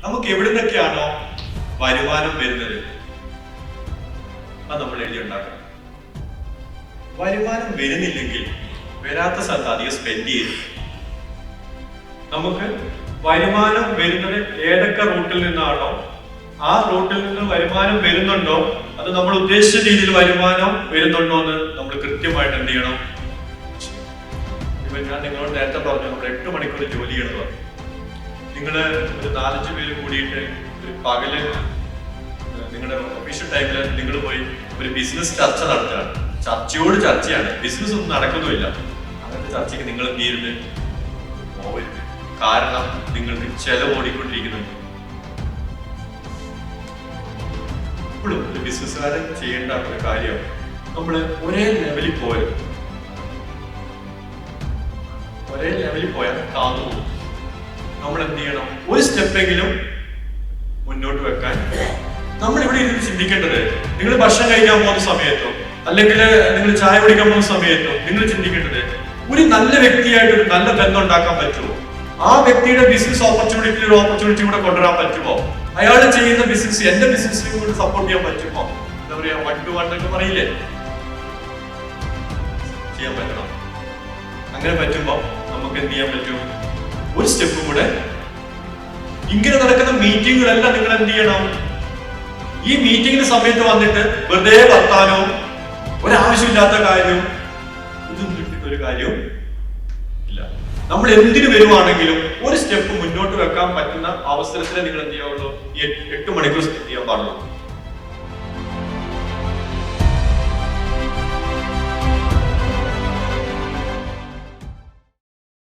നമുക്ക് എവിടുന്നൊക്കെയാണോ വരുമാനം വരുന്നത് അത് നമ്മൾ എഴുതി ഉണ്ടാക്കണം. വരുമാനം വരുന്നില്ലെങ്കിൽ വരാത്ത സ്ഥലത്ത് അധികം സ്പെൻഡ് ചെയ്യും. നമുക്ക് വരുമാനം വരുന്നത് ഏതൊക്കെ റൂട്ടിൽ നിന്നാണോ ആ റൂട്ടിൽ നിന്ന് വരുമാനം വരുന്നുണ്ടോ, അത് നമ്മൾ ഉദ്ദേശിച്ച രീതിയിൽ വരുമാനം വരുന്നുണ്ടോ എന്ന് നമ്മൾ കൃത്യമായിട്ട് എന്ത് ചെയ്യണം. ഇപ്പൊ ഞാൻ നിങ്ങളോട് നേരത്തെ പറഞ്ഞു നമ്മൾ 8 മണിക്കൂർ ജോലി ചെയ്യണമെന്ന് പറഞ്ഞു. നിങ്ങള് ഒരു 4-5 പേര് കൂടിയിട്ട് ഒരു പകല് നിങ്ങളുടെ ഒഫീഷ്യൽ ടൈമില് നിങ്ങൾ പോയി ഒരു ബിസിനസ് ചർച്ച നടത്തുകയാണ്. ചർച്ചയോട് ചർച്ചയാണ്, ബിസിനസ് ഒന്നും നടക്കുന്നുമില്ല. അങ്ങനത്തെ ചർച്ചയ്ക്ക് നിങ്ങൾ എന്ത് ചെയ്യരുത്, പോകരുത്. കാരണം നിങ്ങൾക്ക് ചെലവ് ഓടിക്കൊണ്ടിരിക്കുന്നുണ്ട്. ഇപ്പോഴും ഒരു ബിസിനസ്സുകാരൻ ചെയ്യേണ്ട ഒരു കാര്യം നമ്മൾ ഒരേ ലെവലിൽ പോയത്. ഒരേ ലെവലിൽ പോയാൽ താന്നു പോകും. നമ്മൾ എന്ത് ചെയ്യണം, ഒരു സ്റ്റെപ്പെങ്കിലും മുന്നോട്ട് വെക്കാൻ നമ്മൾ ഇവിടെ ഇരുന്ന് ചിന്തിക്കേണ്ടത്. നിങ്ങൾ ഭക്ഷണം കഴിക്കാൻ പോകുന്ന സമയത്തോ അല്ലെങ്കിൽ നിങ്ങൾ ചായ കുടിക്കാൻ പോകുന്ന സമയത്തോ നിങ്ങൾ ചിന്തിക്കേണ്ടത് ഒരു നല്ല വ്യക്തിയായിട്ട് ഒരു നല്ല ബന്ധം ഉണ്ടാക്കാൻ പറ്റുമോ, ആ വ്യക്തിയുടെ ബിസിനസ് ഓപ്പർച്യൂണിറ്റി ഒരു ഓപ്പർച്യൂണിറ്റി കൂടെ കൊണ്ടുവരാൻ പറ്റുമോ, അയാൾ ചെയ്യുന്ന ബിസിനസ് എന്റെ ബിസിനസ്സിനെ കൂടെ സപ്പോർട്ട് ചെയ്യാൻ പറ്റുമോ, എന്താ പറയാ 1 to 1 എന്നൊക്കെ പറയില്ലേ, ചെയ്യാൻ പറ്റണം. അങ്ങനെ പറ്റുമ്പോ നമുക്ക് എന്ത് ചെയ്യാൻ പറ്റും, ഒരു സ്റ്റെപ്പ് കൂടെ. ഇങ്ങനെ നടക്കുന്ന മീറ്റിങ്ങുകളെല്ലാം നിങ്ങൾ എന്ത് ചെയ്യണം, ഈ മീറ്റിംഗിന്റെ സമയത്ത് വന്നിട്ട് വെറുതെ വർത്താനവും ഒരാവശ്യമില്ലാത്ത കാര്യവും ഇതൊന്നും കിട്ടുന്ന ഒരു കാര്യവും ഇല്ല. നമ്മൾ എന്തിനു വരുവാണെങ്കിലും ഒരു സ്റ്റെപ്പ് മുന്നോട്ട് വെക്കാൻ പറ്റുന്ന അവസരത്തിലെ നിങ്ങൾ എന്ത് ചെയ്യാവുള്ളൂ, ഈ 8 മണിക്കൂർ സ്പെൻഡ് ചെയ്യാൻ പാടുള്ളൂ.